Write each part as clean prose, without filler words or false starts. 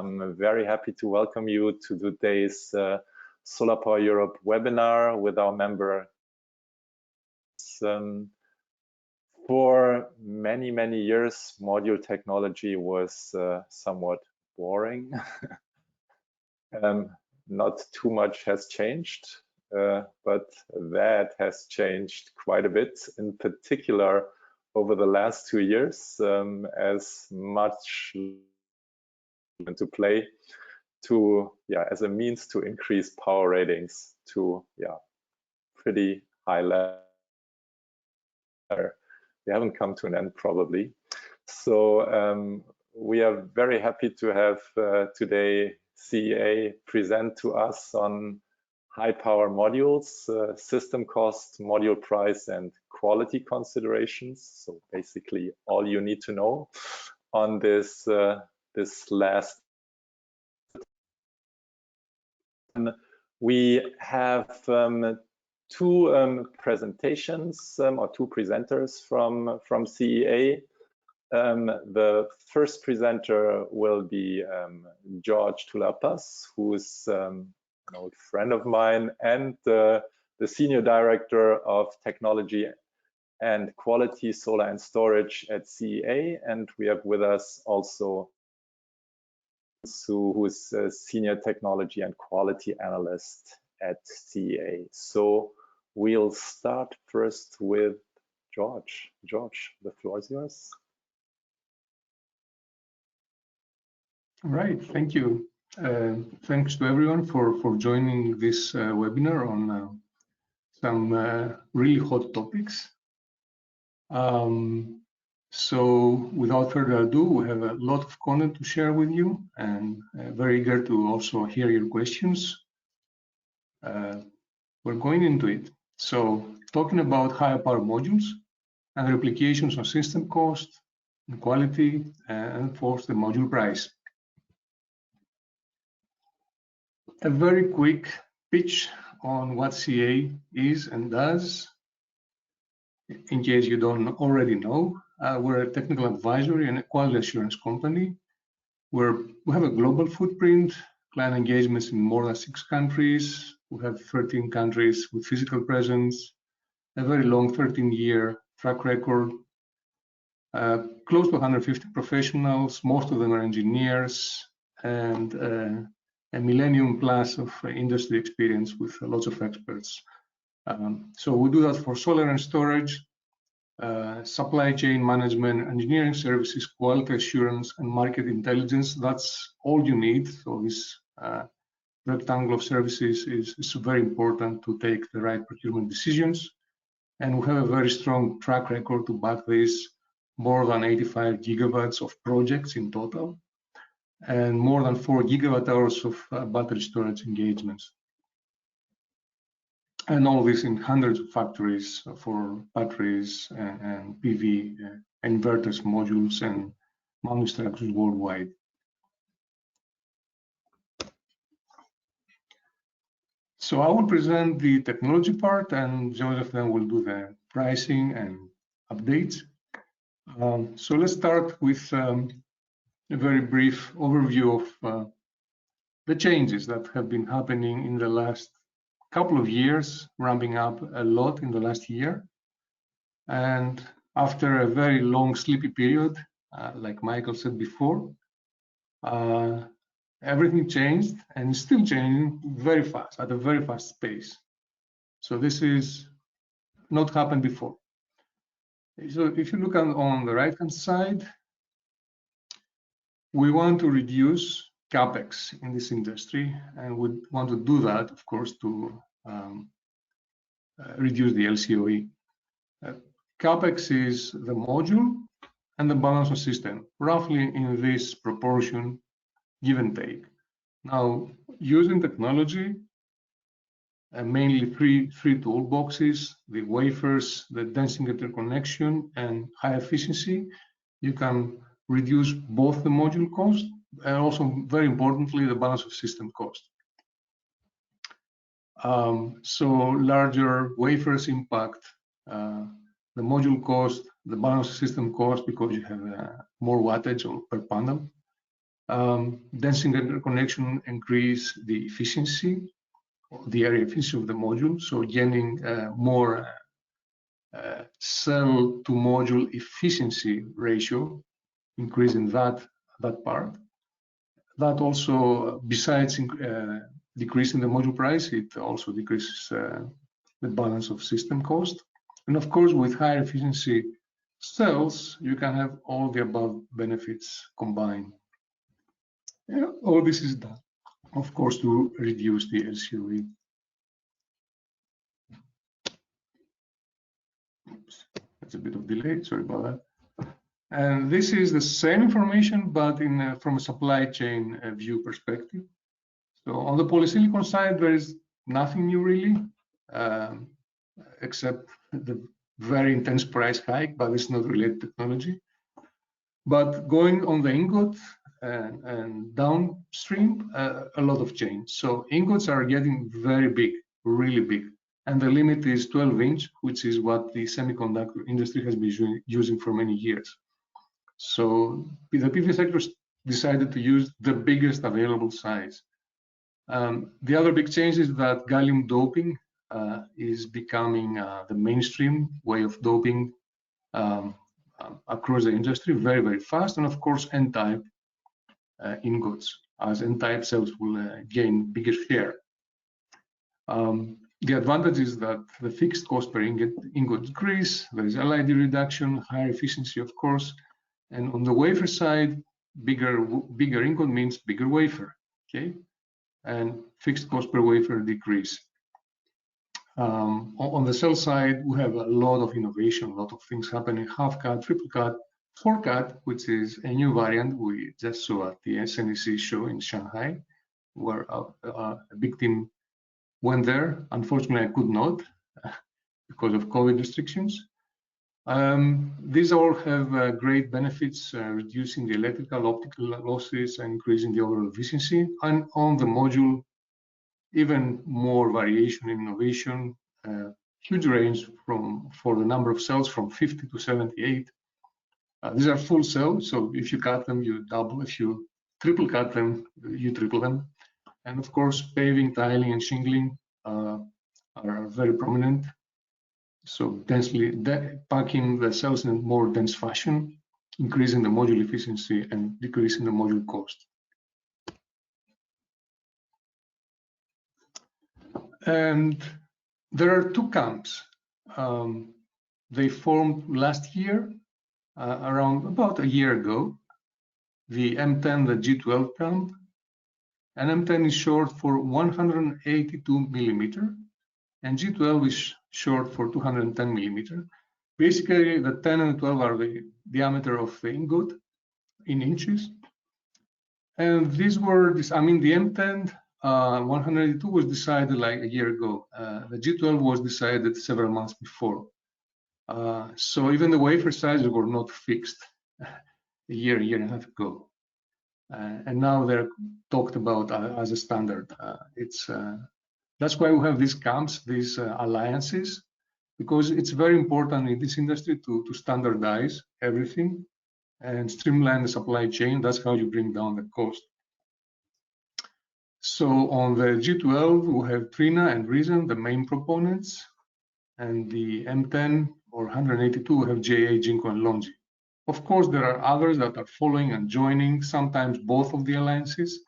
I'm very happy to welcome you to today's SolarPower Europe webinar with our member. For many years, module technology was somewhat boring. Not too much has changed, but that has changed quite a bit, in particular over the last 2 years, as much into play to as a means to increase power ratings to pretty high level. We haven't come to an end probably. So we are very happy to have today CEA present to us on high power modules, system cost, module price, and quality considerations. So basically all you need to know on this this last. We have two presentations or two presenters from CEA. The first presenter will be George Tulapas, who is an old friend of mine and the Senior Director of Technology and Quality Solar and Storage at CEA. And we have with us also who is a Senior Technology and Quality Analyst at CEA. So we'll start first with George. George, the floor is yours. All right, thank you. Thanks to everyone for joining this webinar on some really hot topics. So without further ado, we have a lot of content to share with you, and very eager to also hear your questions. We're going into it. So talking about higher power modules and their applications on system cost and quality, and of course the module price. A very quick pitch on what CEA is and does, in case you don't already know. We're a technical advisory and a quality assurance company. We have a global footprint, client engagements in more than 6 countries. We have 13 countries with physical presence, a very long 13-year track record, close to 150 professionals, most of them are engineers, and a millennium plus of industry experience with lots of experts. So we do that for solar and storage, supply chain management, engineering services, quality assurance, and market intelligence. That's all you need. So this rectangle of services is very important to take the right procurement decisions. And we have a very strong track record to back this, more than 85 gigawatts of projects in total, and more than 4 gigawatt hours of battery storage engagements. And all this in hundreds of factories for batteries and PV inverters, modules, and mounting structures worldwide. So I will present the technology part, and Joseph then will do the pricing and updates. So let's start with a very brief overview of the changes that have been happening in the last couple of years, ramping up a lot in the last year. And after a very long sleepy period, like Michael said before, everything changed and is still changing very fast, at a very fast pace. So this is not happened before. So if you look on the right-hand side, we want to reduce CapEx in this industry, and we want to do that, of course, to reduce the LCOE. CapEx is the module and the balance of system, roughly in this proportion, give and take. Now, using technology, mainly three toolboxes, the wafers, the dense interconnection, and high efficiency, you can reduce both the module cost and also, very importantly, the balance of system cost. So larger wafers impact the module cost, the balance of system cost, because you have more wattage per panel. Dense interconnection increase the efficiency, the area efficiency of the module, so gaining more cell to module efficiency ratio, increasing that part. That also, besides decreasing the module price, it also decreases the balance of system cost. And of course, with higher efficiency cells, you can have all the above benefits combined. Yeah, all this is done, of course, to reduce the LCOE. Oops, that's a bit of delay, sorry about that. And this is the same information, but from a supply chain view perspective. So on the polysilicon side, there is nothing new really, except the very intense price hike, but it's not related to technology. But going on the ingot and downstream, a lot of change. So ingots are getting very big, really big. And the limit is 12-inch, which is what the semiconductor industry has been using for many years. So the PV sector decided to use the biggest available size. The other big change is that gallium doping is becoming the mainstream way of doping across the industry very, very fast. And of course, N-type ingots, as N-type cells will gain bigger share. The advantage is that the fixed cost per ingot decrease, there is LID reduction, higher efficiency, of course. And on the wafer side, bigger ingot means bigger wafer, okay? And fixed cost per wafer decrease. On the cell side, we have a lot of innovation, a lot of things happening, half cut, triple cut, 4-cut, which is a new variant we just saw at the SNEC show in Shanghai, where a big team went there. Unfortunately, I could not because of COVID restrictions. These all have great benefits, reducing the electrical, optical losses, and increasing the overall efficiency. And on the module, even more variation in innovation, huge range for the number of cells from 50 to 78. These are full cells, so if you cut them, you double. If you triple cut them, you triple them. And of course, paving, tiling, and shingling are very prominent. So densely packing the cells in a more dense fashion, increasing the module efficiency and decreasing the module cost. And there are two camps. They formed last year, around about a year ago, the M10, the G12 camp. And M10 is short for 182 millimeter, and G12 is short for 210 millimeter. Basically, the 10 and 12 are the diameter of the ingot in inches. And these were, the M10 182 was decided like a year ago. The G12 was decided several months before. So even the wafer sizes were not fixed a year and a half ago. And now they're talked about as a standard. That's why we have these camps, these alliances, because it's very important in this industry to standardize everything and streamline the supply chain. That's how you bring down the cost. So on the G12, we have Trina and Reason, the main proponents, and the M10 or 182, we have JA, Jinko, and Longi. Of course, there are others that are following and joining, sometimes both of the alliances,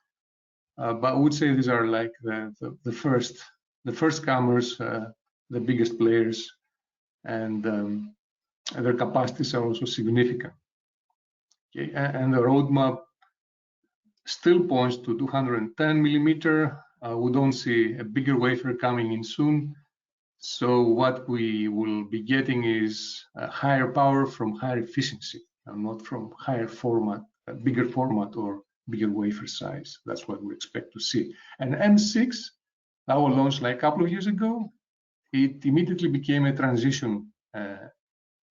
but I would say these are like the first comers, the biggest players, and their capacities are also significant. Okay, and the roadmap still points to 210 millimeter. We don't see a bigger wafer coming in soon. So what we will be getting is higher power from higher efficiency, and not from higher format, bigger format or bigger wafer size. That's what we expect to see. And M6, that was launched like a couple of years ago. It immediately became a transition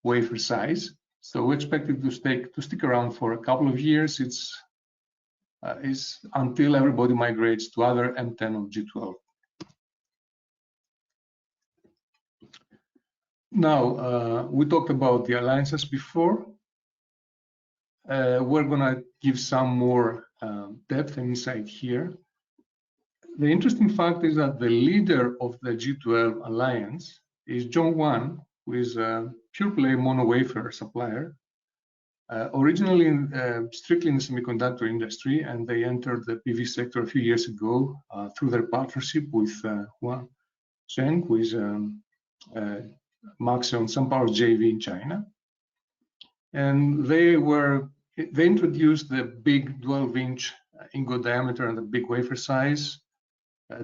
wafer size. So we expect it to stick around for a couple of years. It's until everybody migrates to other M10 or G12. Now, we talked about the alliances before. we're going to give some more depth and insight here. The interesting fact is that the leader of the G12 alliance is Zhonghuan, who is a pure play mono wafer supplier, originally strictly in the semiconductor industry, and they entered the PV sector a few years ago through their partnership with Huang Zheng, who is Maxeon SunPower's JV in China. And they introduced the big 12-inch ingot diameter and the big wafer size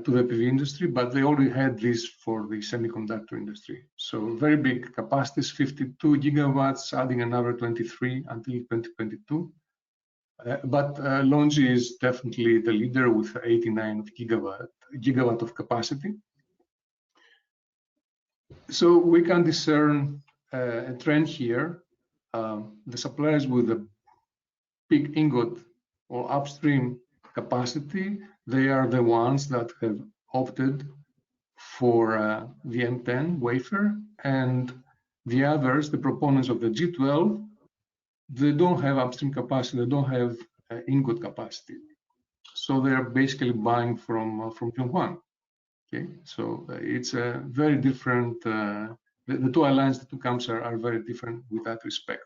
to the PV industry, but they already had this for the semiconductor industry. So very big capacities, 52 gigawatts, adding another 23 until 2022. But LONGi is definitely the leader with 89 gigawatt of capacity. So we can discern a trend here. The suppliers with the big ingot or upstream capacity, they are the ones that have opted for the M10 wafer, and the others, the proponents of the G12, they don't have upstream capacity, they don't have ingot capacity. So they are basically buying from Zhonghuan. Okay, so it's a very different, the two alliances, the two camps are very different with that respect.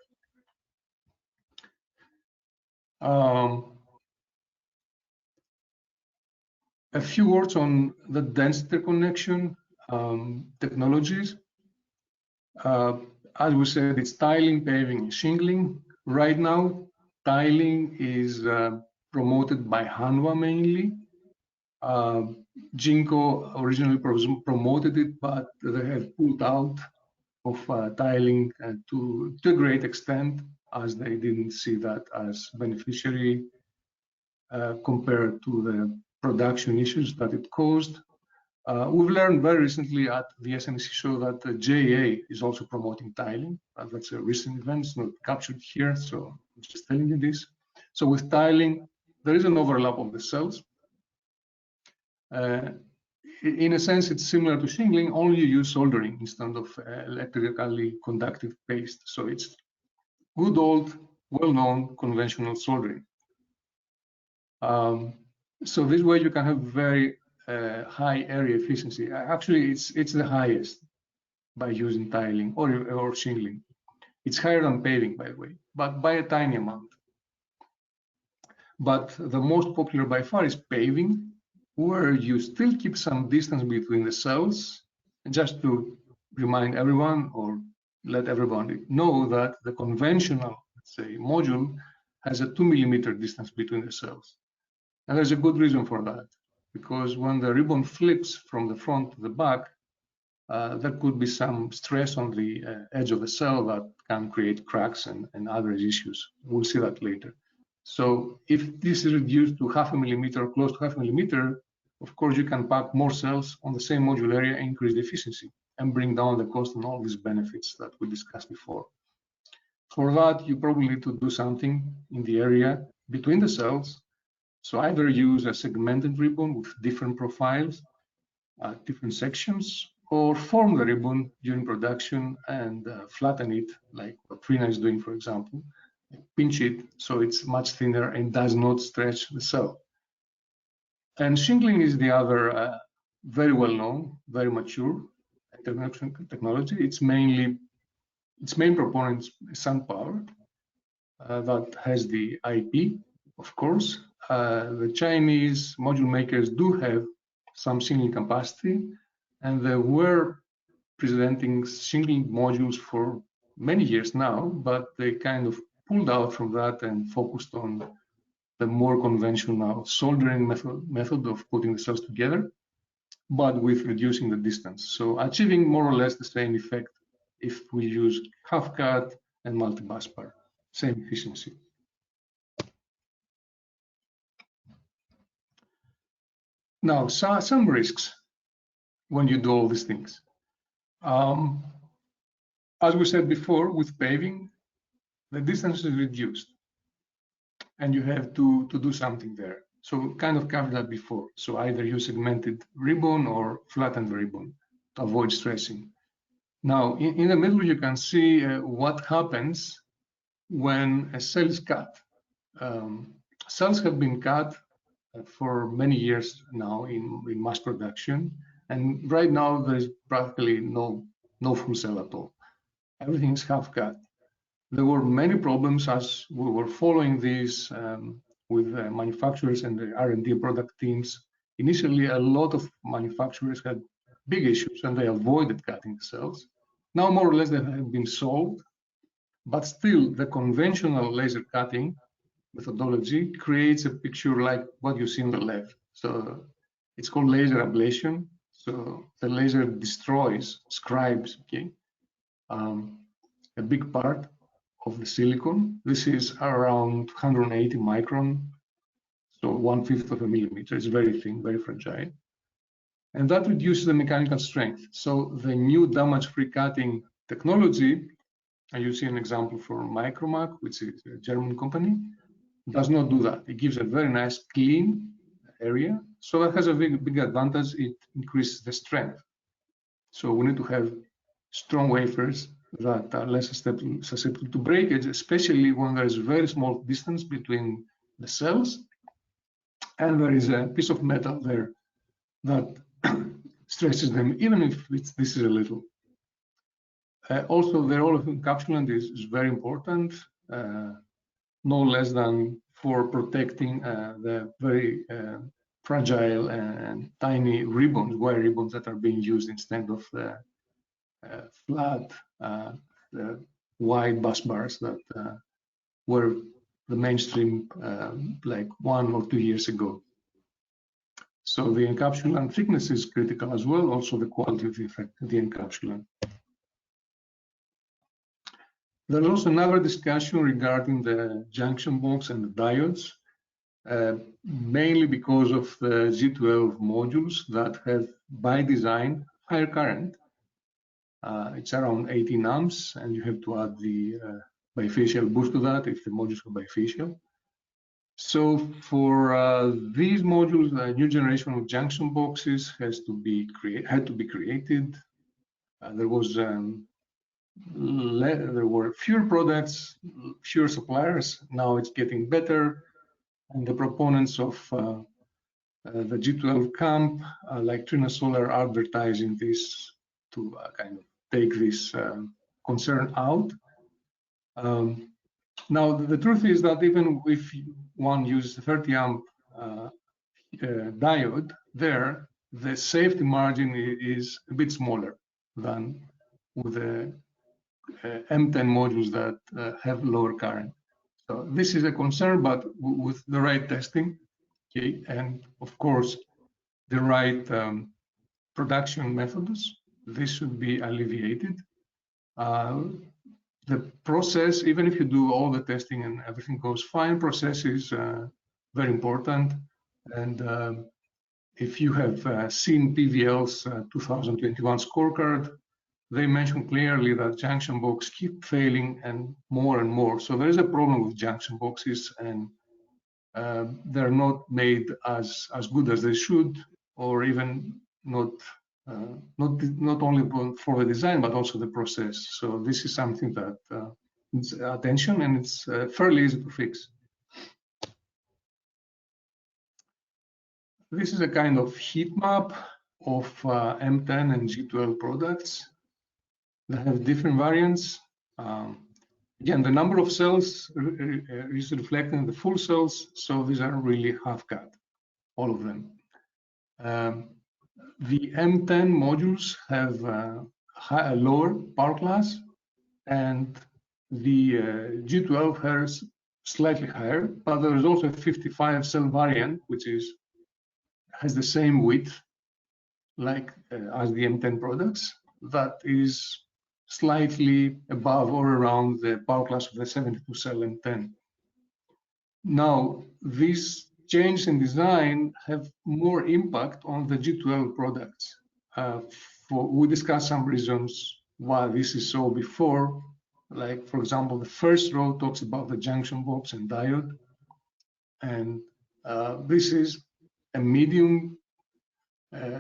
A few words on the dense interconnection technologies. As we said, it's tiling, paving, and shingling. Right now, tiling is promoted by Hanwha mainly. Jinko originally promoted it, but they have pulled out of tiling to a great extent, as they didn't see that as beneficiary compared to the production issues that it caused. We've learned very recently at the SNEC show that the JA is also promoting tiling. That's a recent event, it's not captured here, so I'm just telling you this. So with tiling, there is an overlap of the cells. In a sense, it's similar to shingling, only you use soldering instead of electrically conductive paste. So it's good old, well-known conventional soldering. So this way you can have very high area efficiency. Actually, it's the highest by using tiling or shingling. It's higher than paving, by the way, but by a tiny amount. But the most popular by far is paving, where you still keep some distance between the cells. And just to remind everyone or let everyone know that the conventional, let's say, module has a 2mm distance between the cells. And there's a good reason for that, because when the ribbon flips from the front to the back, there could be some stress on the edge of the cell that can create cracks and other issues. We'll see that later. So if this is reduced to 0.5 millimeter, close to 0.5 millimeter, of course you can pack more cells on the same module area, increase the efficiency, and bring down the cost and all these benefits that we discussed before. For that, you probably need to do something in the area between the cells. So either use a segmented ribbon with different profiles, different sections, or form the ribbon during production and flatten it, like what Trina is doing, for example. Pinch it so it's much thinner and does not stretch the cell. And shingling is the other very well known, very mature interconnection technology. Its main proponent is SunPower that has the IP, of course. The Chinese module makers do have some shingling capacity, and they were presenting shingling modules for many years now, but they kind of pulled out from that and focused on the more conventional soldering method of putting the cells together, but with reducing the distance. So achieving more or less the same effect if we use half-cut and multi-busbar, same efficiency. Now, some risks when you do all these things. As we said before, with paving, the distance is reduced and you have to do something there. So kind of covered that before. So either use segmented ribbon or flattened ribbon to avoid stressing. Now, in the middle, you can see what happens when a cell is cut. Cells have been cut for many years now in mass production, and right now there is practically no full cell at all. Everything is half cut. There were many problems as we were following this with manufacturers and the R&D product teams. Initially, a lot of manufacturers had big issues and they avoided cutting the cells. Now, more or less, they have been solved, but still, the conventional laser cutting methodology creates a picture like what you see on the left. So it's called laser ablation. So the laser destroys, scribes, okay, a big part of the silicon. This is around 180 micron, so 1/5 of a millimeter. It's very thin, very fragile. And that reduces the mechanical strength. So the new damage-free cutting technology, and you see an example for Micromac, which is a German company, does not do that. It gives a very nice clean area. So that has a big advantage. It increases the strength. So we need to have strong wafers that are less susceptible to breakage, especially when there is a very small distance between the cells and there is a piece of metal there that stresses them, even if this is a little. Also, the role of encapsulant is very important, no less than for protecting the very fragile and tiny ribbons, wire ribbons that are being used instead of the flat, wide bus bars that were the mainstream like 1 or 2 years ago. So the encapsulant thickness is critical as well, also the quality of the effect of the encapsulant. There's also another discussion regarding the junction box and the diodes, mainly because of the G12 modules that have, by design, higher current. It's around 18 amps, and you have to add the bifacial boost to that if the modules are bifacial. So for these modules, the new generation of junction boxes had to be created. There were fewer products, fewer suppliers. Now it's getting better, and the proponents of the G12 camp, like Trina Solar, are advertising this to kind of take this concern out. Now, the truth is that even if one uses a 30 amp diode there, the safety margin is a bit smaller than with the M10 modules that have lower current. So this is a concern, but with the right testing, okay, and of course, the right production methods, this should be alleviated. The process, even if you do all the testing and everything goes fine, process is very important. And if you have seen PVL's 2021 scorecard, they mention clearly that junction box keep failing and more. So there is a problem with junction boxes, and they're not made as good as they should, or even not only for the design but also the process. So this is something that needs attention, and it's fairly easy to fix. This is a kind of heat map of M10 and G12 products. They have different variants. Again, the number of cells is reflected in the full cells, so these are really half cut, all of them. The M10 modules have a lower power class, and the G12 has slightly higher, but there is also a 55 cell variant, which has the same width like as the M10 products, that is slightly above or around the power class of the 72 cell M10. Now, these changes in design have more impact on the G12 products. We discussed some reasons why this is so before, like, for example, the first row talks about the junction box and diode, and this is a medium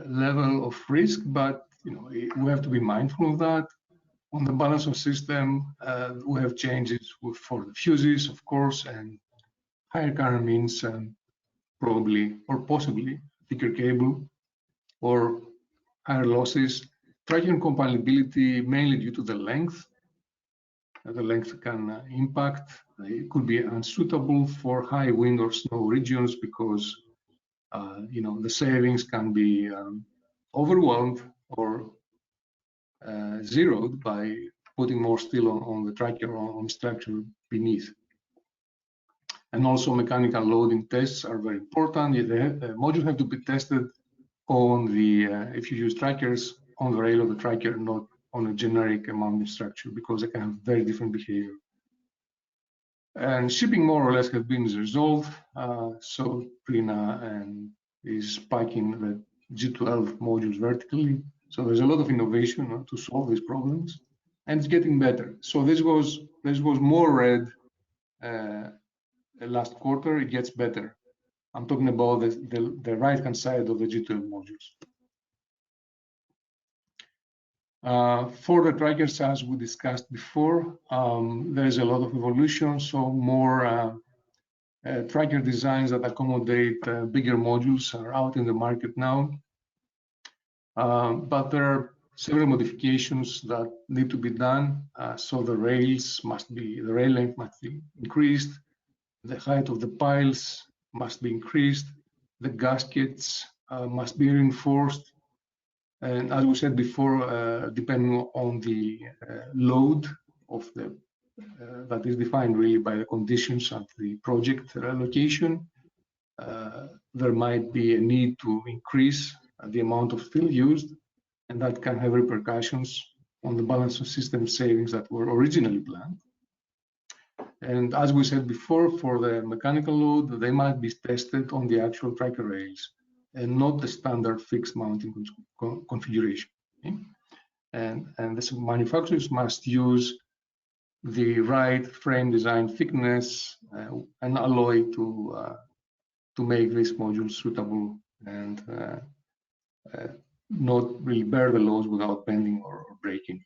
level of risk, but we have to be mindful of that. On the balance of system, we have changes for the fuses, of course, and higher current means probably or possibly thicker cable or higher losses. Tracker compatibility mainly due to the length. The length can impact. It could be unsuitable for high wind or snow regions because the savings can be overwhelmed or zeroed by putting more steel on the tracker or on structure beneath. And also mechanical loading tests are very important. The modules have to be tested on the, if you use trackers, on the rail of the tracker, not on a generic mounting structure, because they can have very different behavior. And shipping more or less has been resolved. So Trina is packing the G12 modules vertically. So there's a lot of innovation to solve these problems, and it's getting better. So this was more red last quarter. It gets better. I'm talking about the right-hand side of the G12 modules. For the trackers, as we discussed before, there is a lot of evolution. So more tracker designs that accommodate bigger modules are out in the market now. But there are several modifications that need to be done. So the rail length must be increased. The height of the piles must be increased. The gaskets must be reinforced. And as we said before, depending on the load of the that is defined really by the conditions of the project location, there might be a need to increase the amount of steel used, and that can have repercussions on the balance of system savings that were originally planned. And as we said before, for the mechanical load, they might be tested on the actual tracker rails and not the standard fixed mounting configuration. Okay? And the manufacturers must use the right frame design thickness and alloy to make these modules suitable and not really bear the loads without bending or breaking.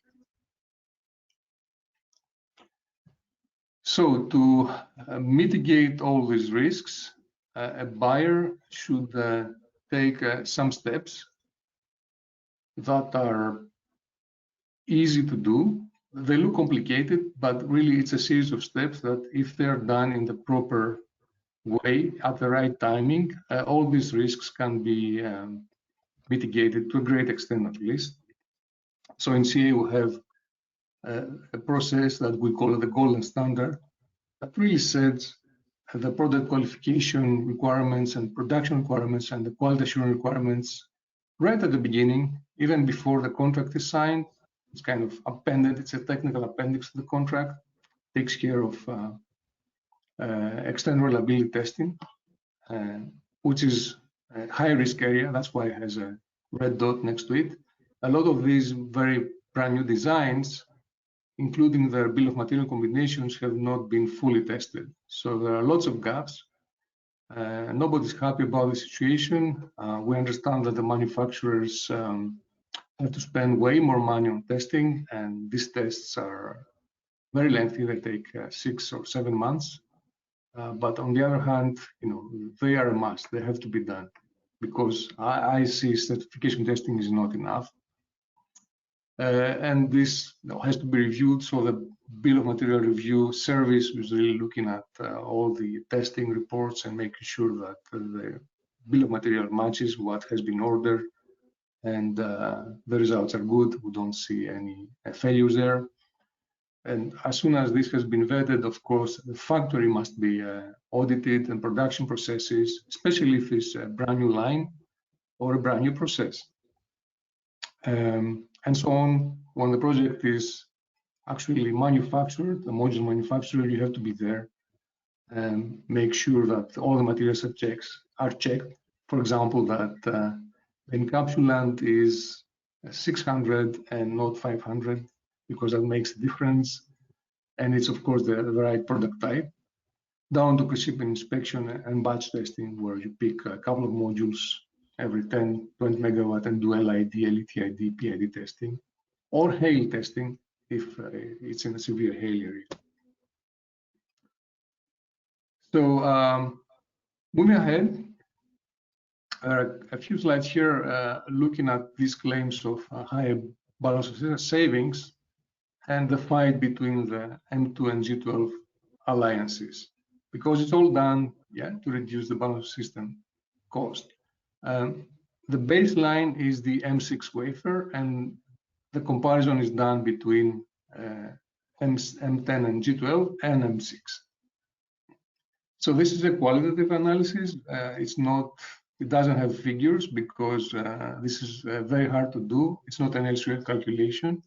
So to mitigate all these risks, a buyer should take some steps that are easy to do. They look complicated, but really it's a series of steps that if they're done in the proper way at the right timing, all these risks can be mitigated to a great extent at least. So in CA we have a process that we call the golden standard that really sets the product qualification requirements and production requirements and the quality assurance requirements right at the beginning, even before the contract is signed. It's kind of appended, it's a technical appendix to the contract, takes care of external reliability testing, which is a high risk area. That's why it has a red dot next to it. A lot of these very brand new designs, including their bill of material combinations, have not been fully tested. So there are lots of gaps. Nobody's happy about the situation. We understand that the manufacturers have to spend way more money on testing, and these tests are very lengthy. They take 6 or 7 months. But on the other hand, they are a must. They have to be done because I see certification testing is not enough. And this has to be reviewed. So the bill of material review service is really looking at all the testing reports and making sure that the bill of material matches what has been ordered and the results are good. We don't see any failures there. And as soon as this has been vetted, of course, the factory must be audited and production processes, especially if it's a brand new line or a brand new process. And so on. When the project is actually manufactured, the module manufacturer, you have to be there and make sure that all the materials are checked. For example, that the encapsulant is 600 and not 500, because that makes a difference. And it's, of course, the right product type, down to pre-shipment inspection and batch testing, where you pick a couple of modules every 10, 20 megawatt and do LID, LETID, PID testing, or hail testing if it's in a severe hail area. So moving ahead, there are a few slides here looking at these claims of higher balance of savings and the fight between the Endtoend G12 alliances, because it's all done to reduce the balance of system cost. The baseline is the M6 wafer, and the comparison is done between M10 and G12 and M6. So this is a qualitative analysis. It doesn't have figures because this is very hard to do. It's not an LCL calculation.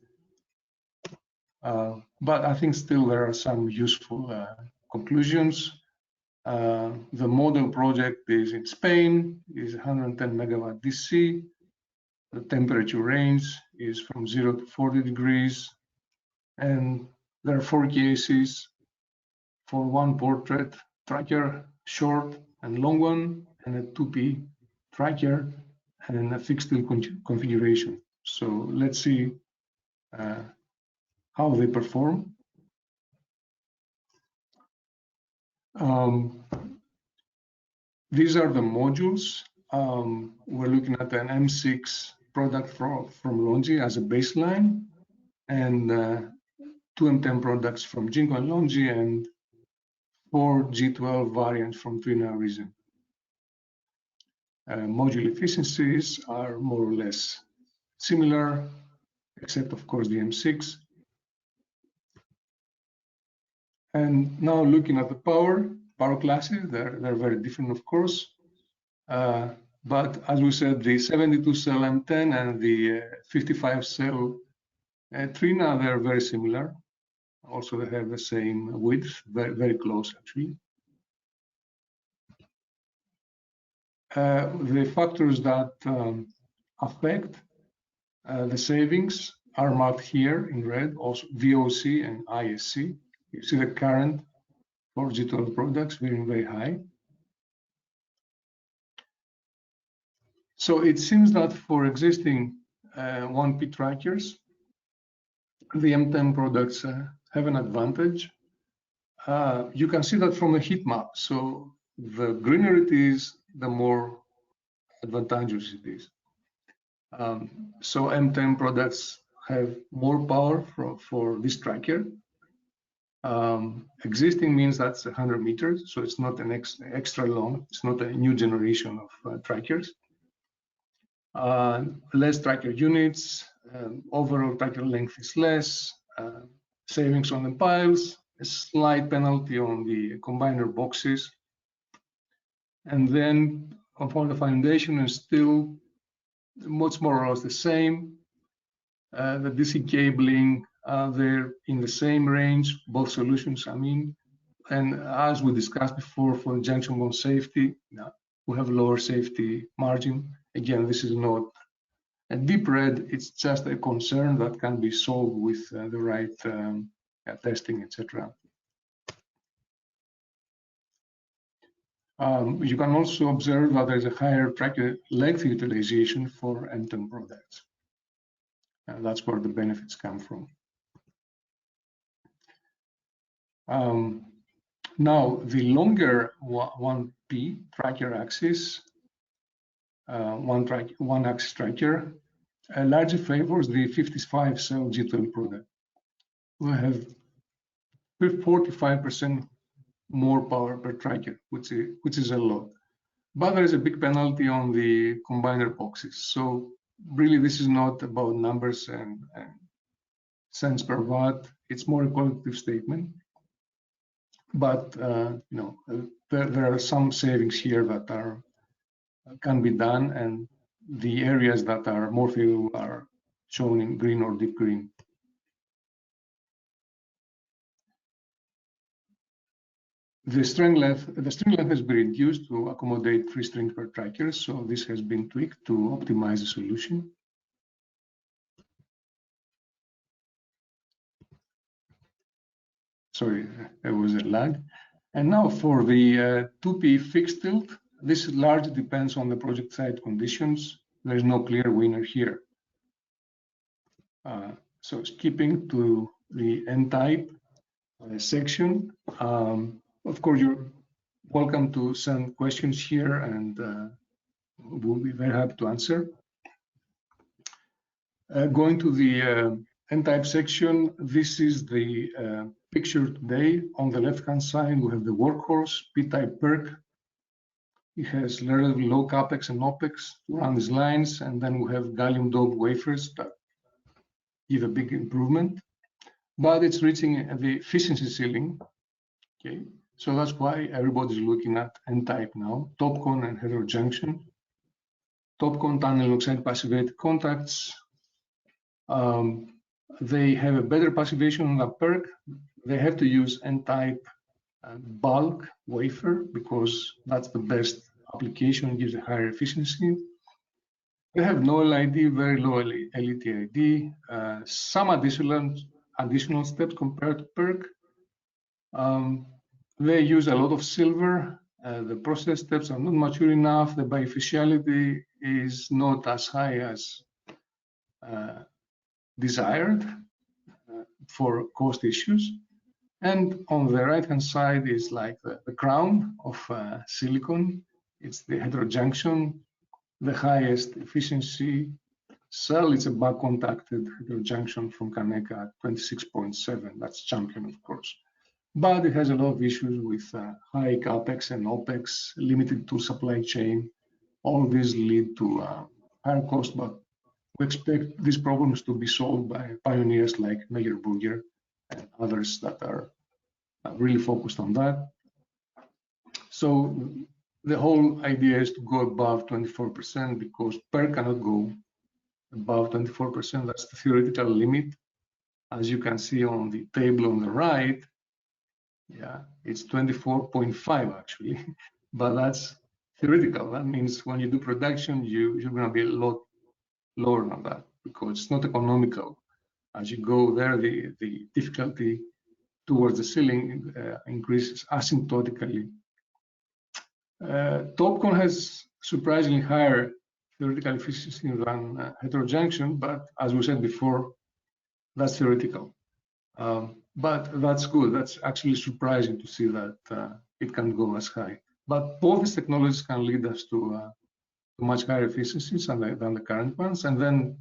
But I think still there are some useful conclusions. The model project is in Spain, is 110 megawatt DC. The temperature range is from 0 to 40 degrees. And there are 4 cases for one portrait tracker, short and long one, and a 2P tracker and a fixed tilt configuration. So let's see how they perform. These are the modules. We're looking at an M6 product from Longi as a baseline, and 2 M10 products from Jinko and Longi, and 4 G12 variants from Trina Reason. Module efficiencies are more or less similar, except of course the M6. And now looking at the power classes, they're very different, of course. But as we said, the 72 cell M10 and the 55 cell Trina, they're very similar. Also, they have the same width, very, very close actually. The factors that affect the savings are marked here in red, also VOC and ISC. You see the current for G12 products being very high. So it seems that for existing 1P trackers, the M10 products have an advantage. You can see that from the heat map. So the greener it is, the more advantageous it is. So M10 products have more power for this tracker. Existing means that's 100 meters, so it's not an extra long. It's not a new generation of trackers. Less tracker units, overall tracker length is less, savings on the piles, a slight penalty on the combiner boxes, and then for the foundation is still much more or less the same. The DC cabling, they're in the same range, both solutions, I mean. And as we discussed before, for the junction box safety, we have lower safety margin. Again, this is not a deep red, it's just a concern that can be solved with the right testing, etc. You can also observe that there's a higher tracker length utilization for M10 products. And that's where the benefits come from. Now, the longer 1P tracker axis, one axis tracker, largely favors the 55 cell G12 product. We have 45% more power per tracker, which is a lot. But there is a big penalty on the combiner boxes. So really, this is not about numbers and cents per watt. It's more a qualitative statement. But there are some savings here that can be done, and the areas that are more favorable are shown in green or deep green. The string length has been reduced to accommodate 3 strings per tracker, so this has been tweaked to optimize the solution. Sorry, there was a lag. And now for the 2P fixed tilt, this largely depends on the project site conditions. There is no clear winner here. So skipping to the N-type section. Of course, you're welcome to send questions here, and we'll be very happy to answer. Going to the N-type section, this is the picture today. On the left-hand side, we have the workhorse P-type PERC. It has relatively low capex and opex to run these lines, and then we have gallium doped wafers that give a big improvement, but it's reaching the efficiency ceiling. Okay, so that's why everybody's looking at N-type now, Topcon and Heterojunction. Topcon tunnel oxide passivate contacts. They have a better passivation than PERC. They have to use N-type bulk wafer because that's the best application, gives a higher efficiency. They have no LID, very low LTID, some additional steps compared to PERC. They use a lot of silver. The process steps are not mature enough. The bifaciality is not as high as desired for cost issues. And on the right-hand side is like the crown of silicon. It's the heterojunction, the highest efficiency cell. It's a back-contacted heterojunction from Kaneka at 26.7. That's champion, of course. But it has a lot of issues with high capex and opex, limited tool supply chain. All these lead to higher cost, but we expect these problems to be solved by pioneers like Meyer-Burger and others that are really focused on that. So the whole idea is to go above 24% because PERC cannot go above 24%. That's the theoretical limit. As you can see on the table on the right, yeah, it's 24.5 actually, but that's theoretical. That means when you do production, you're going to be a lot lower than that because it's not economical. As you go there, the difficulty towards the ceiling increases asymptotically. Topcon has surprisingly higher theoretical efficiency than heterojunction, but as we said before, that's theoretical. But that's good. That's actually surprising to see that it can go as high. But both these technologies can lead us to much higher efficiencies than the current ones. And then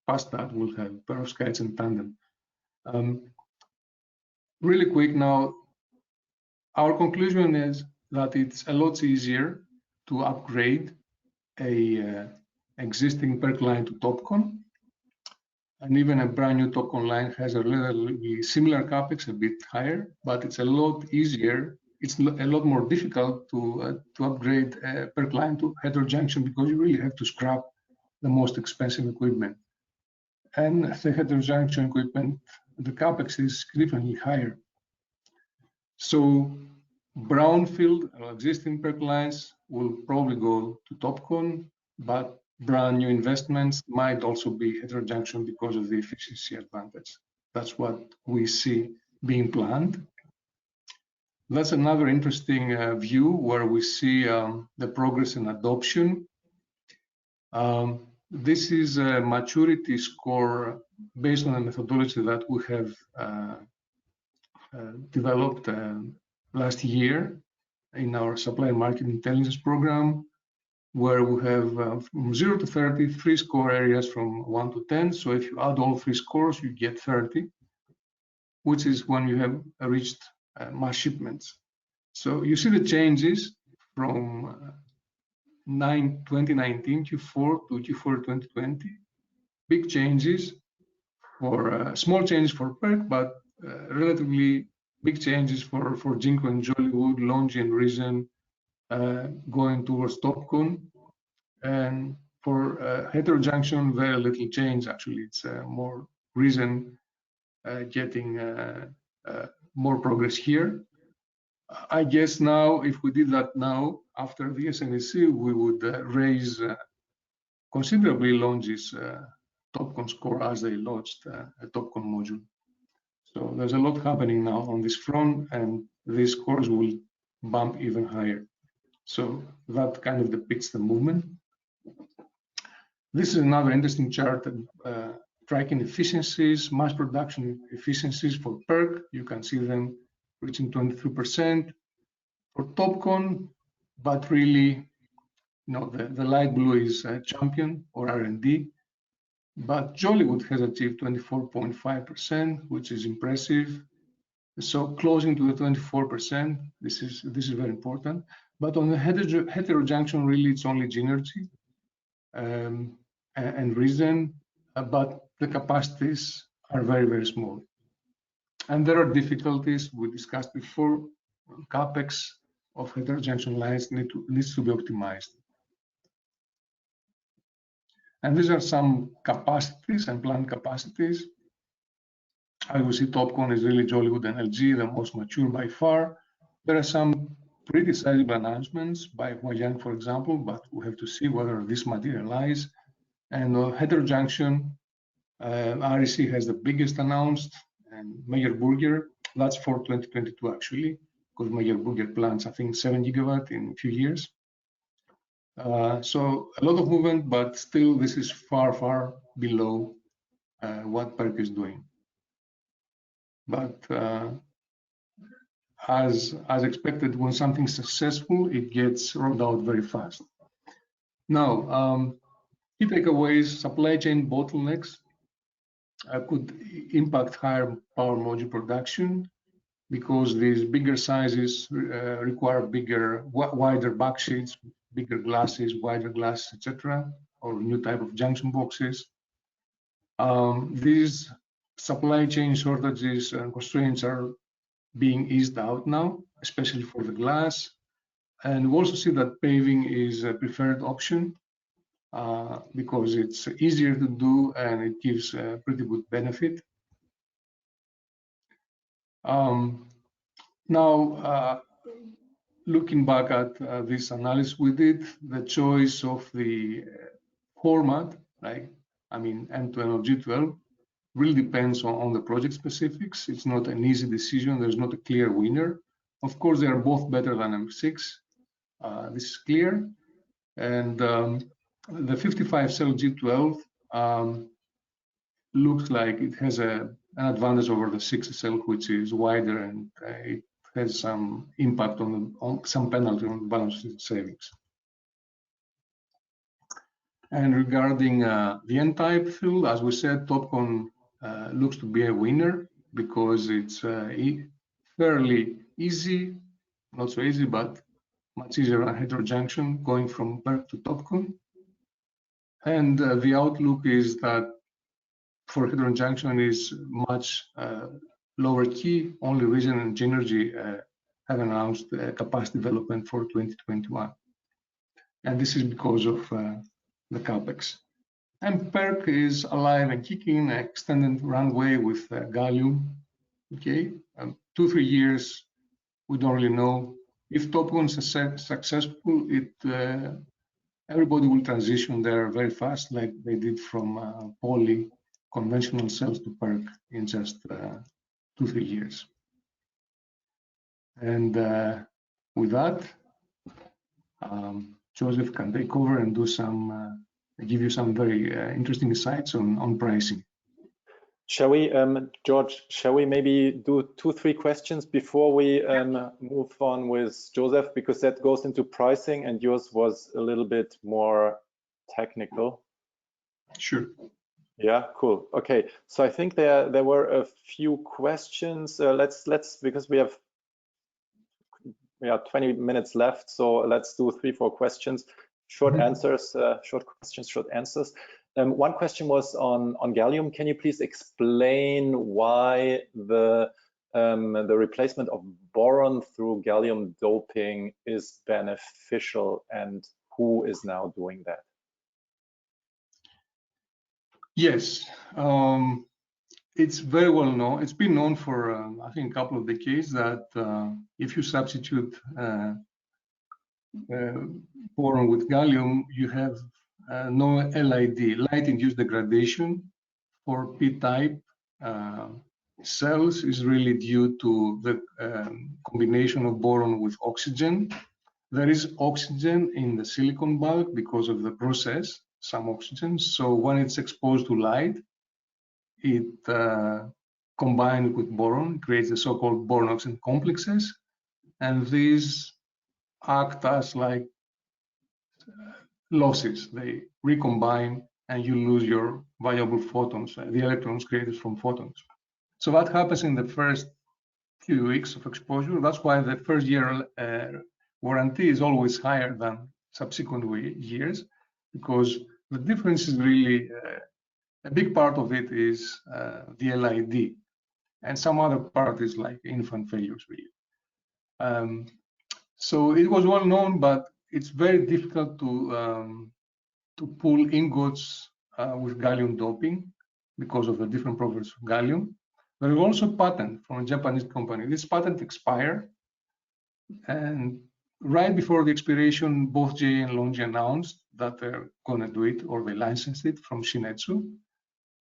past that, we'll have perovskites and tandem. Really quick now, our conclusion is that it's a lot easier to upgrade a existing PERC line to Topcon. And even a brand new Topcon line has a relatively similar capex, a bit higher, but it's a lot easier. It's a lot more difficult to upgrade a PERC line to heterojunction because you really have to scrap the most expensive equipment. And the heterojunction equipment, the capex is significantly higher. So brownfield or existing PERC lines will probably go to Topcon, but brand new investments might also be heterojunction because of the efficiency advantage. That's what we see being planned. That's another interesting view where we see the progress in adoption. This is a maturity score based on a methodology that we have developed last year in our supply and market intelligence program, where we have from 0 to 30, 3 score areas from 1 to 10. So if you add all 3 scores, you get 30, which is when you have reached mass shipments. So you see the changes from 2019 Q4 to Q4 2020. Big changes for small changes for PERC, but relatively big changes for Jinko and Jollywood, Longi and Reason, going towards Topcon. And for heterojunction, very little change actually. It's more Reason getting more progress here. I guess now, if we did that now, after the SNEC, we would raise considerably Longi's Topcon score as they launched a Topcon module. So there's a lot happening now on this front, and these scores will bump even higher. So that kind of depicts the movement. This is another interesting chart tracking efficiencies, mass production efficiencies for PERC. You can see them reaching 23% for Topcon, but really, the light blue is Champion or R&D. But Jollywood has achieved 24.5%, which is impressive. So closing to the 24%, this is very important. But on the heterojunction, really, it's only Genergy and Reason, but the capacities are very, very small. And there are difficulties we discussed before. CapEx of heterojunction lines needs to be optimized. And these are some capacities and planned capacities. I will see Topcon is really Jollywood and LG, the most mature by far. There are some pretty sizable announcements by Huayang, for example, but we have to see whether this materialize. And heterojunction, REC has the biggest announced, and Meyer Burger, that's for 2022 actually, because Meyer Burger plans, I think, 7 gigawatt in a few years. So a lot of movement, but still this is far, far below what PERC is doing. But as expected, when something's successful, it gets rolled out very fast. Now, key takeaways: supply chain bottlenecks could impact higher power module production because these bigger sizes require wider backsheets, bigger glasses, wider glass, etc., or new type of junction boxes. These supply chain shortages and constraints are being eased out now, especially for the glass. And we also see that paving is a preferred option because it's easier to do and it gives a pretty good benefit. Now, looking back at this analysis we did, the choice of the format, Endtoend G12, really depends on the project specifics. It's not an easy decision. There's not a clear winner. Of course, they are both better than M6. This is clear. And the 55 cell G12 looks like it has an advantage over the 60 cell, which is wider, and it has some impact on some penalty on balance sheet savings. And regarding the N-type field, as we said, Topcon looks to be a winner because it's fairly easy, not so easy, but much easier than heterojunction going from PERC to Topcon. And the outlook is that for heterojunction is much lower key. Only Reason and Genergy have announced capacity development for 2021. And this is because of the CapEx. And PERC is alive and kicking, extended runway with gallium. Okay, 2-3 years, we don't really know. If Topcon is successful, everybody will transition there very fast, like they did from poly conventional cells to PERC in just 2-3 years. And with that, Joseph can take over and do give you some very interesting insights on pricing. Shall we, George, shall we maybe do 2-3 questions before we move on with Joseph, because that goes into pricing and yours was a little bit more technical. Sure. Yeah, cool. Okay, so I think there were a few questions. Let's because we have 20 minutes left, so let's do 3-4 questions. Short answers, short questions, short answers. One question was on gallium. Can you please explain why the replacement of boron through gallium doping is beneficial, and who is now doing that? Yes, it's very well known. It's been known for I think a couple of decades that if you substitute boron with gallium, you have no LID, light-induced degradation for P-type cells is really due to the combination of boron with oxygen. There is oxygen in the silicon bulk because of the process, some oxygen. So when it's exposed to light, it combined with boron creates the so-called boron-oxide complexes, and these act as like losses. They recombine and you lose your valuable photons, the electrons created from photons. So that happens in the first few weeks of exposure. That's why the first year warranty is always higher than subsequent years, because the difference is really, a big part of it is the LID, and some other part is like infant failures, really. So it was well known, but it's very difficult to pull ingots with gallium doping because of the different properties of gallium. There is also a patent from a Japanese company. This patent expired, and right before the expiration, both JA and LONGi announced that they're going to do it, or they licensed it from Shin-Etsu.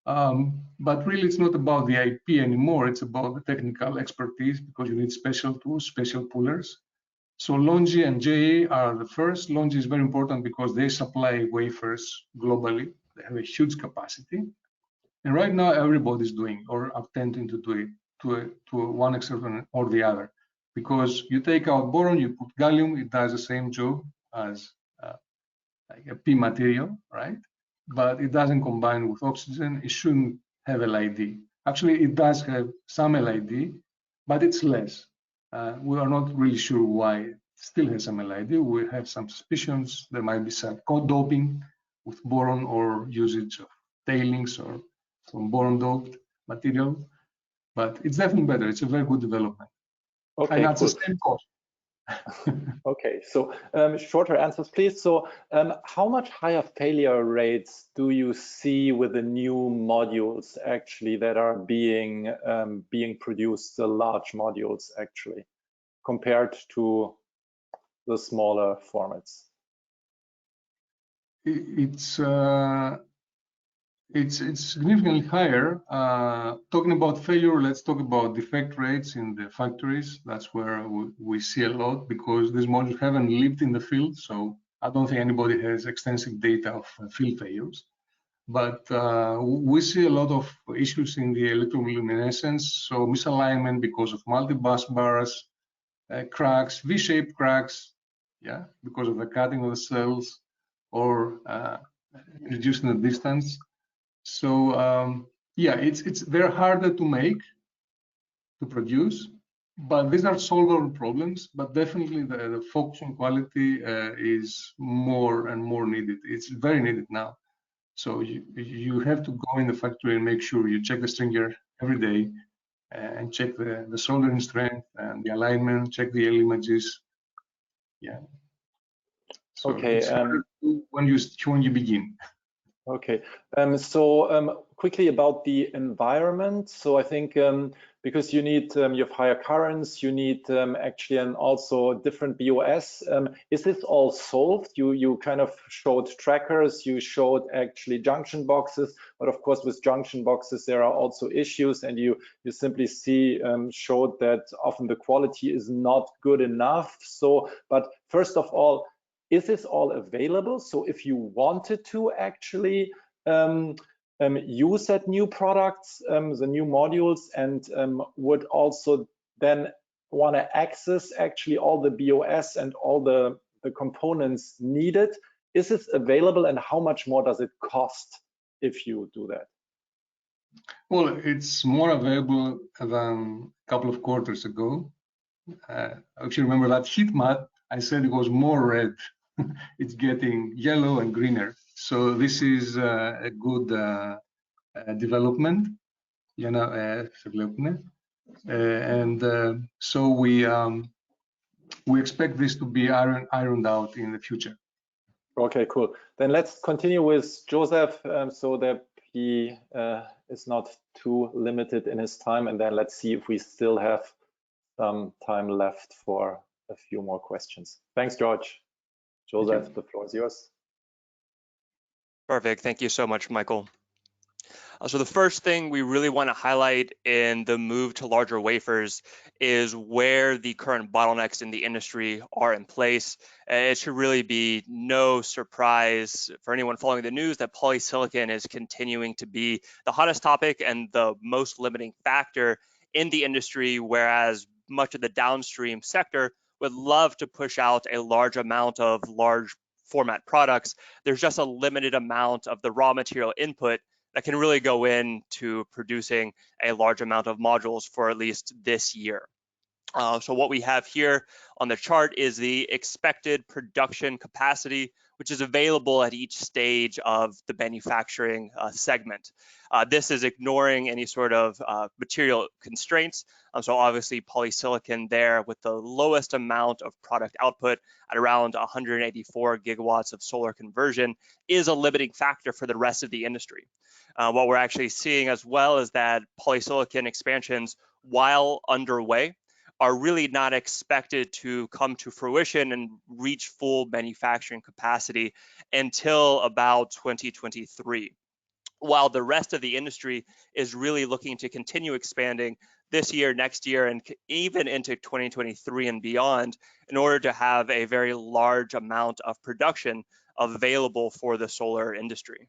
But really, it's not about the IP anymore. It's about the technical expertise, because you need special tools, special pullers. So LONGi and JA are the first. LONGi is very important because they supply wafers globally. They have a huge capacity. And right now, everybody's doing or attempting to do it to one extent or the other. Because you take out boron, you put gallium, it does the same job as like a P material, right? But it doesn't combine with oxygen. It shouldn't have LID. Actually, it does have some LID, but it's less. We are not really sure why it still has some LID. We have some suspicions there might be some co-doping with boron or usage of tailings or from boron-doped material, but it's definitely better. It's a very good development. Okay, and that's cool. the same cost. Okay, so shorter answers, please. So how much higher failure rates do you see with the new modules actually that are being produced, the large modules actually, compared to the smaller formats? It's significantly higher. Talking about failure, let's talk about defect rates in the factories. That's where we see a lot, because these modules haven't lived in the field. So I don't think anybody has extensive data of field failures. But we see a lot of issues in the electroluminescence. So misalignment because of multi-bus bars, cracks, V-shaped cracks, yeah, because of the cutting of the cells or reducing the distance. So yeah, they're harder to make, to produce, but these are solvable problems. But definitely the focus on quality is more and more needed. It's very needed now. So you have to go in the factory and make sure you check the stringer every day and check the soldering strength and the alignment, check the images. Yeah. So okay. it's harder to when you begin. Okay, so quickly about the environment. So I think because you need you have higher currents, you need actually and also different BOS. Is this all solved? You kind of showed trackers, you showed actually junction boxes, but of course with junction boxes there are also issues, and you simply showed that often the quality is not good enough. So, but first of all, is this all available? So if you wanted to actually use that new products, the new modules, and would also then want to access actually all the BOS and all the components needed, is this available, and how much more does it cost if you do that? Well, it's more available than a couple of quarters ago. If you remember that heat map, I said it was more red. It's getting yellow and greener. So this is a good development, you know, so we expect this to be ironed out in the future. Okay, cool. Then let's continue with Joseph, so that he is not too limited in his time, and then let's see if we still have some time left for a few more questions. Thanks, George. Joseph, the floor is yours. Perfect. Thank you so much, Michael. So the first thing we really want to highlight in the move to larger wafers is where the current bottlenecks in the industry are in place. It should really be no surprise for anyone following the news that polysilicon is continuing to be the hottest topic and the most limiting factor in the industry, whereas much of the downstream sector would love to push out a large amount of large format products. There's just a limited amount of the raw material input that can really go into producing a large amount of modules for at least this year. So what we have here on the chart is the expected production capacity, which is available at each stage of the manufacturing segment. This is ignoring any sort of material constraints. So obviously polysilicon there with the lowest amount of product output at around 184 gigawatts of solar conversion is a limiting factor for the rest of the industry. What we're actually seeing as well is that polysilicon expansions, while underway, are really not expected to come to fruition and reach full manufacturing capacity until about 2023. While the rest of the industry is really looking to continue expanding this year, next year, and even into 2023 and beyond in order to have a very large amount of production available for the solar industry.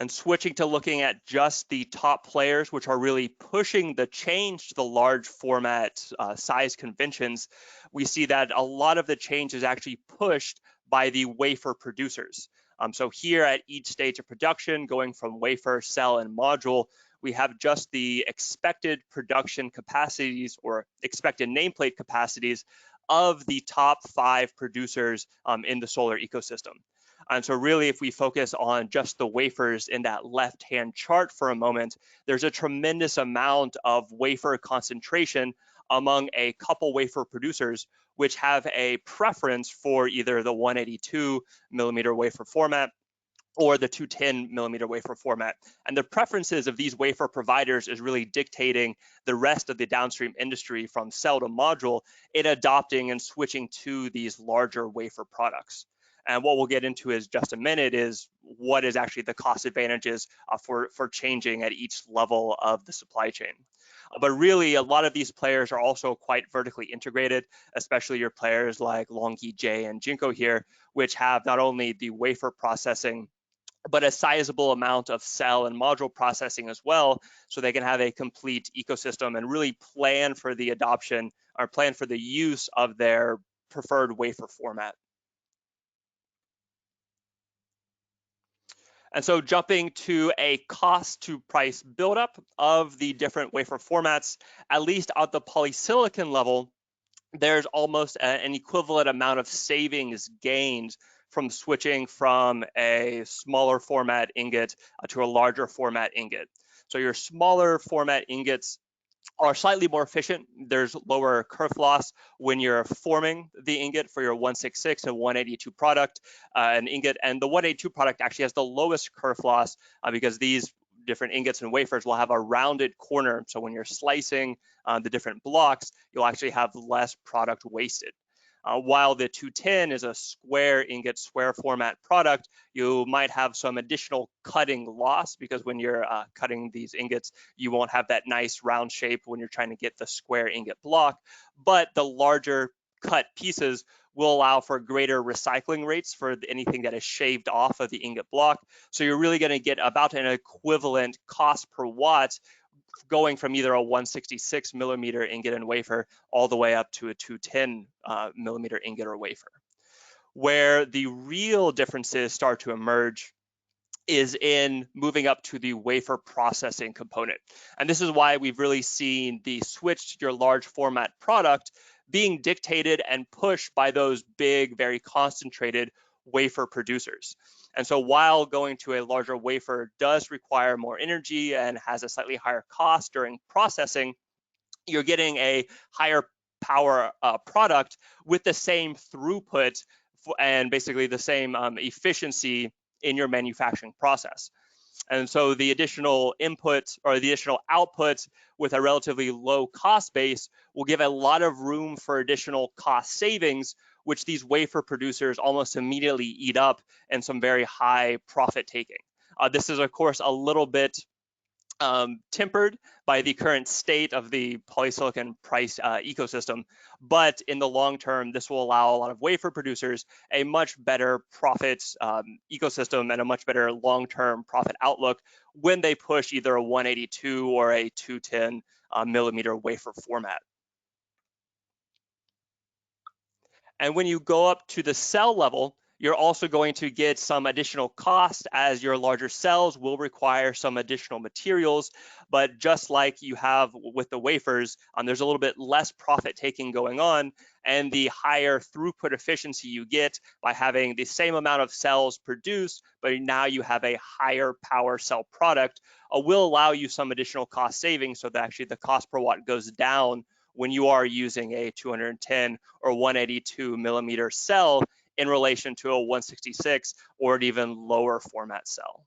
And switching to looking at just the top players, which are really pushing the change to the large format size conventions, we see that a lot of the change is actually pushed by the wafer producers. So here at each stage of production, going from wafer, cell, and module, we have just the expected production capacities or expected nameplate capacities of the top 5 producers in the solar ecosystem. And so really, if we focus on just the wafers in that left-hand chart for a moment, there's a tremendous amount of wafer concentration among a couple wafer producers, which have a preference for either the 182 millimeter wafer format or the 210 millimeter wafer format. And the preferences of these wafer providers is really dictating the rest of the downstream industry from cell to module in adopting and switching to these larger wafer products. And what we'll get into is just a minute is what is actually the cost advantages for changing at each level of the supply chain. But really, a lot of these players are also quite vertically integrated, especially your players like LONGi, J, and Jinko here, which have not only the wafer processing, but a sizable amount of cell and module processing as well, so they can have a complete ecosystem and really plan for the adoption or plan for the use of their preferred wafer format. And so jumping to a cost to price buildup of the different wafer formats, at least at the polysilicon level, there's almost an equivalent amount of savings gained from switching from a smaller format ingot to a larger format ingot. So your smaller format ingots are slightly more efficient. There's lower kerf loss when you're forming the ingot for your 166 and 182 product. An ingot and the 182 product actually has the lowest kerf loss because these different ingots and wafers will have a rounded corner. So when you're slicing the different blocks, you'll actually have less product wasted. While the 210 is a square ingot, square format product, you might have some additional cutting loss because when you're cutting these ingots, you won't have that nice round shape when you're trying to get the square ingot block. But the larger cut pieces will allow for greater recycling rates for anything that is shaved off of the ingot block. So you're really going to get about an equivalent cost per watt going from either a 166 millimeter ingot and wafer all the way up to a 210 millimeter ingot or wafer. Where the real differences start to emerge is in moving up to the wafer processing component. And this is why we've really seen the switch to your large format product being dictated and pushed by those big, very concentrated wafer producers. And so while going to a larger wafer does require more energy and has a slightly higher cost during processing, you're getting a higher power product with the same throughput and basically the same efficiency in your manufacturing process. And so the additional input or the additional output with a relatively low cost base will give a lot of room for additional cost savings, which these wafer producers almost immediately eat up and some very high profit taking. This is, of course, a little bit tempered by the current state of the polysilicon price ecosystem. But in the long term, this will allow a lot of wafer producers a much better profit ecosystem and a much better long-term profit outlook when they push either a 182 or a 210 millimeter wafer format. And when you go up to the cell level, you're also going to get some additional cost, as your larger cells will require some additional materials. But just like you have with the wafers, there's a little bit less profit taking going on, and the higher throughput efficiency you get by having the same amount of cells produced, but now you have a higher power cell product, will allow you some additional cost savings, so that actually the cost per watt goes down when you are using a 210 or 182 millimeter cell in relation to a 166 or an even lower format cell.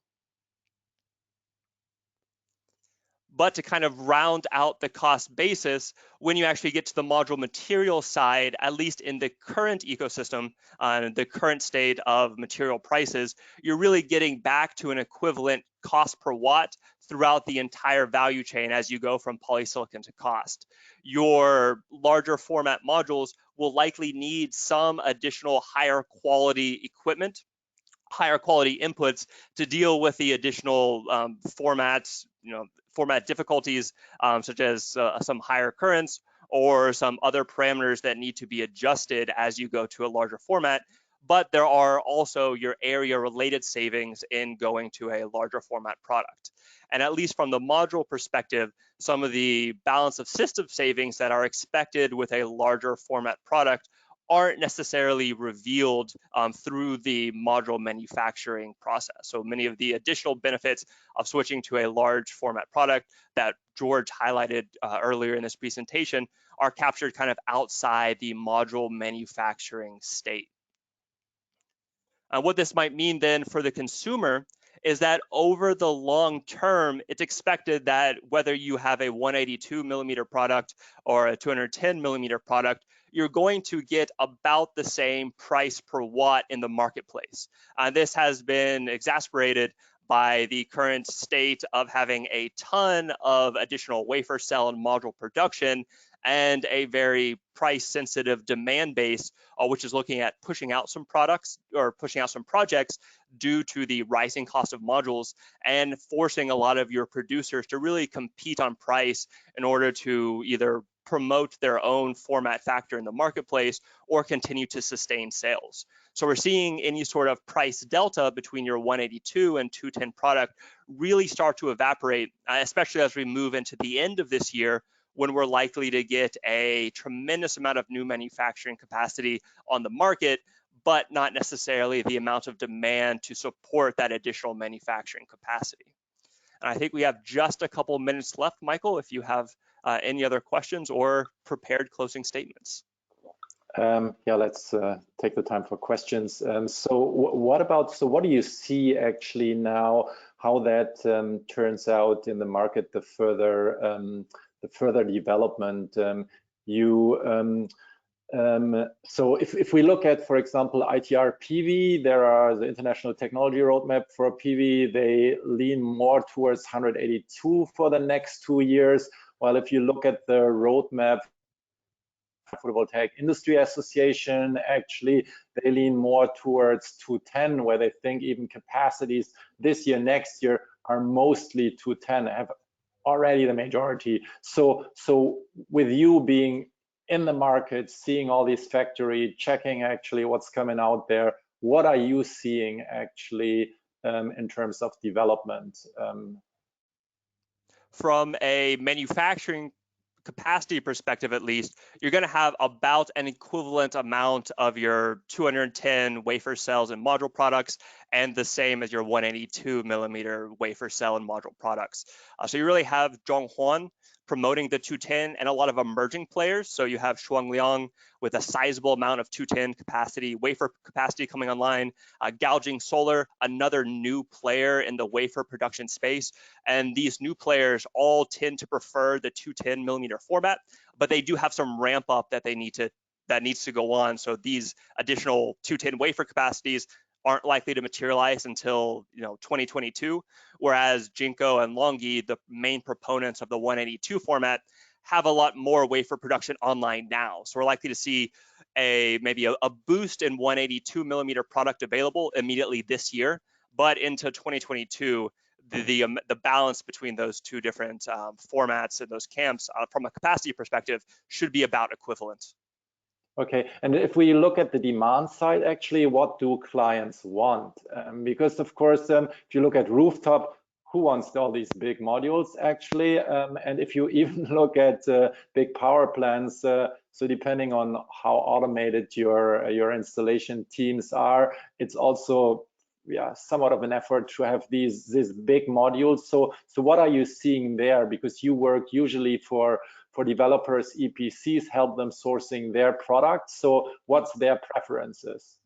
But to kind of round out the cost basis, when you actually get to the module material side, at least in the current ecosystem, the current state of material prices, you're really getting back to an equivalent cost per watt throughout the entire value chain as you go from polysilicon to cost. Your larger format modules will likely need some additional higher quality equipment, higher quality inputs to deal with the additional formats, format difficulties, such as some higher currents or some other parameters that need to be adjusted as you go to a larger format. But there are also your area related savings in going to a larger format product. And at least from the module perspective, some of the balance of system savings that are expected with a larger format product aren't necessarily revealed through the module manufacturing process. So many of the additional benefits of switching to a large format product that George highlighted earlier in this presentation are captured kind of outside the module manufacturing state. What this might mean then for the consumer is that over the long term, it's expected that whether you have a 182 millimeter product or a 210 millimeter product, you're going to get about the same price per watt in the marketplace. This has been exacerbated by the current state of having a ton of additional wafer cell and module production and a very price sensitive demand base, which is looking at pushing out some products or pushing out some projects due to the rising cost of modules and forcing a lot of your producers to really compete on price in order to either promote their own format factor in the marketplace or continue to sustain sales. So we're seeing any sort of price delta between your 182 and 210 product really start to evaporate, especially as we move into the end of this year, when we're likely to get a tremendous amount of new manufacturing capacity on the market, but not necessarily the amount of demand to support that additional manufacturing capacity. And I think we have just a couple minutes left, Michael, if you have any other questions or prepared closing statements. Yeah, let's take the time for questions. So what do you see actually now, how that turns out in the market, the further development? So if we look at, for example, ITR PV, there are the international technology roadmap for PV. They lean more towards 182 for the next 2 years. While if you look at the roadmap, Photovoltaic Industry Association, actually they lean more towards 210, where they think even capacities this year, next year are mostly 210, have already the majority. So with you being in the market, seeing all these factories, checking actually what's coming out there, what are you seeing actually in terms of development? From a manufacturing capacity perspective, at least, you're going to have about an equivalent amount of your 210 wafer cells and module products and the same as your 182 millimeter wafer cell and module products. So you really have Zhonghuan promoting the 210 and a lot of emerging players. So you have Shuangliang with a sizable amount of 210 capacity, wafer capacity coming online, Gaojing Solar, another new player in the wafer production space. And these new players all tend to prefer the 210 millimeter format, but they do have some ramp up that needs to go on. So these additional 210 wafer capacities aren't likely to materialize until 2022, whereas Jinko and Longi, the main proponents of the 182 format, have a lot more wafer production online now. So we're likely to see maybe a boost in 182 millimeter product available immediately this year, but into 2022, the balance between those two different formats and those camps from a capacity perspective should be about equivalent. Okay, and if we look at the demand side, actually, what do clients want? Because of course, if you look at rooftop, who wants all these big modules actually? And if you even look at big power plants, so depending on how automated your installation teams are, it's also somewhat of an effort to have these big modules. So what are you seeing there? Because you work usually for developers, EPCs, help them sourcing their products. So what's their preferences?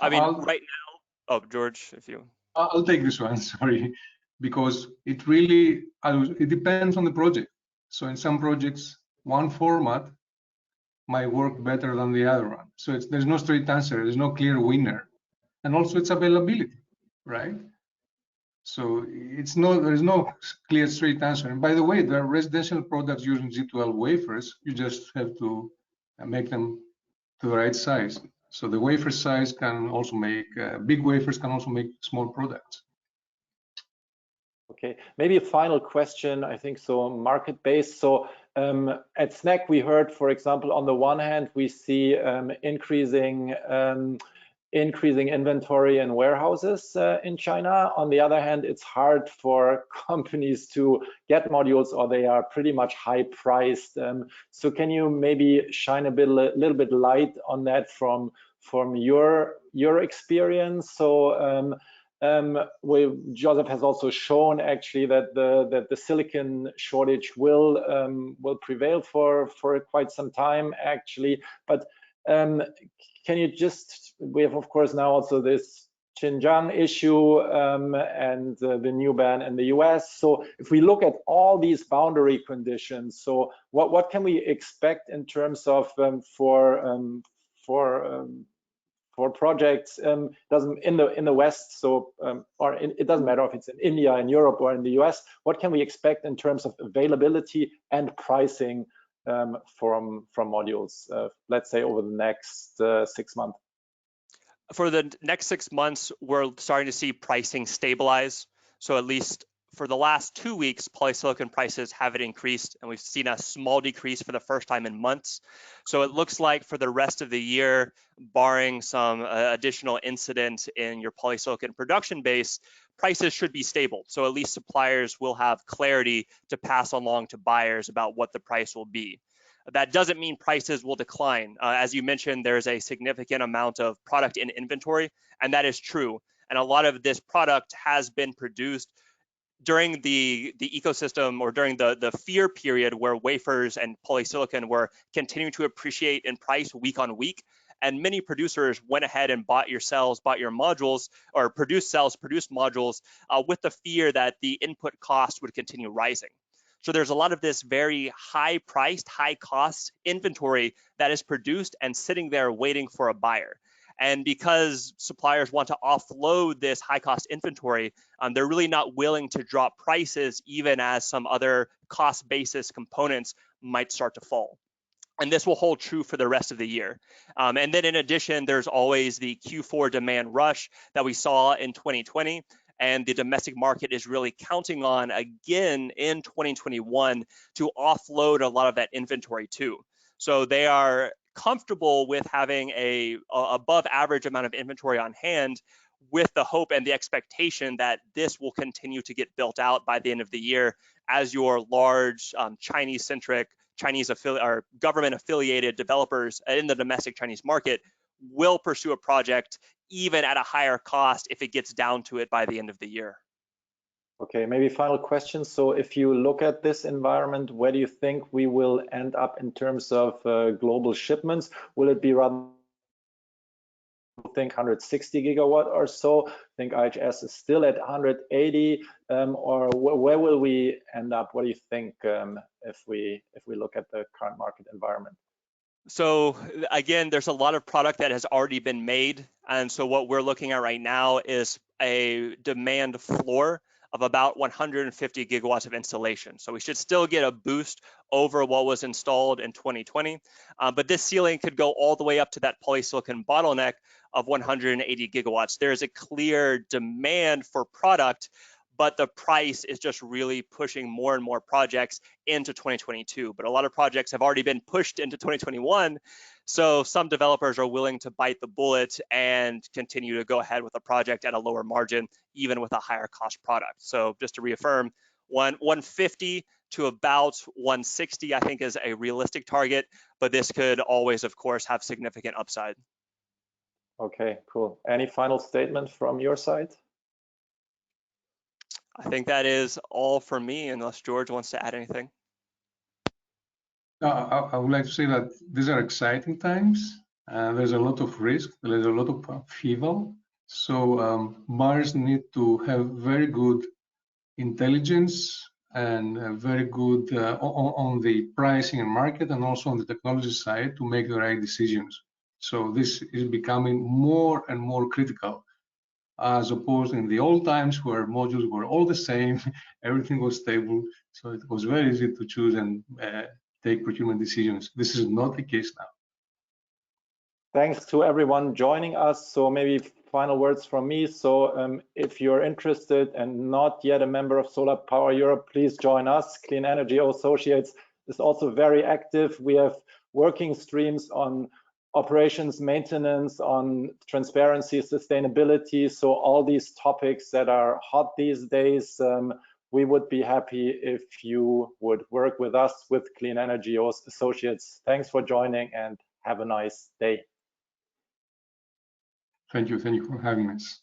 I mean, right now, oh, George, if you. I'll take this one, sorry, because it depends on the project. So in some projects, one format might work better than the other one. So there's no straight answer, there's no clear winner. And also it's availability, right? So there's no clear straight answer. And by the way, there are residential products using G12 wafers. You just have to make them to the right size. So the wafer size can also make, big wafers can also make small products. Okay, maybe a final question, I think so, market-based. So at SNEC, we heard, for example, on the one hand, we see increasing inventory in warehouses in China. On the other hand, it's hard for companies to get modules, or they are pretty much high priced. So can you maybe shine a little bit light on that from your experience? So Joseph has also shown actually that the silicon shortage will prevail for quite some time actually, but can you we have of course now also this Xinjiang issue and the new ban in the US. So if we look at all these boundary conditions, so what can we expect in terms of for projects doesn't in the West, so it doesn't matter if it's in India, in Europe, or in the US. What can we expect in terms of availability and pricing from modules, let's say over the next 6 months? For the next 6 months, we're starting to see pricing stabilize. So at least for the last 2 weeks, polysilicon prices haven't increased, and we've seen a small decrease for the first time in months. So it looks like for the rest of the year, barring some additional incident in your polysilicon production base, prices should be stable. So at least suppliers will have clarity to pass along to buyers about what the price will be. That doesn't mean prices will decline. As you mentioned, there's a significant amount of product in inventory, and that is true. And a lot of this product has been produced during the ecosystem, or during the fear period where wafers and polysilicon were continuing to appreciate in price week on week. And many producers went ahead and bought your cells, bought your modules, or produced cells, produced modules with the fear that the input cost would continue rising. So there's a lot of this very high priced, high cost inventory that is produced and sitting there waiting for a buyer. And because suppliers want to offload this high cost inventory, they're really not willing to drop prices even as some other cost basis components might start to fall. And this will hold true for the rest of the year. And then in addition, there's always the Q4 demand rush that we saw in 2020. And the domestic market is really counting on again in 2021 to offload a lot of that inventory too. So they are comfortable with having a above average amount of inventory on hand, with the hope and the expectation that this will continue to get built out by the end of the year as your large Chinese-centric, or government-affiliated developers in the domestic Chinese market will pursue a project even at a higher cost if it gets down to it by the end of the year. Okay, maybe final question. So if you look at this environment, where do you think we will end up in terms of global shipments? Will it be rather, think 160 gigawatt or so? I think IHS is still at 180, or where will we end up? What do you think if we look at the current market environment? So again, there's a lot of product that has already been made. And so what we're looking at right now is a demand floor of about 150 gigawatts of installation. So we should still get a boost over what was installed in 2020. But this ceiling could go all the way up to that polysilicon bottleneck of 180 gigawatts. There's a clear demand for product, but the price is just really pushing more and more projects into 2022. But a lot of projects have already been pushed into 2021. So some developers are willing to bite the bullet and continue to go ahead with a project at a lower margin, even with a higher cost product. So just to reaffirm, 150 to about 160, I think, is a realistic target, but this could always, of course, have significant upside. Okay, cool. Any final statement from your side? I think that is all for me, unless George wants to add anything. I would like to say that these are exciting times. There's a lot of risk. There's a lot of upheaval. So buyers need to have very good intelligence and very good on the pricing and market, and also on the technology side, to make the right decisions. So this is becoming more and more critical, as opposed in the old times where modules were all the same, everything was stable, so it was very easy to choose and take procurement decisions. This is not the case now. Thanks to everyone joining us. So maybe final words from me. So if you're interested and not yet a member of SolarPower Europe, please join us. Clean Energy Associates is also very active. We have working streams on operations, maintenance, on transparency, sustainability. So all these topics that are hot these days, we would be happy if you would work with us, with Clean Energy Associates. Thanks for joining and have a nice day. Thank you for having us.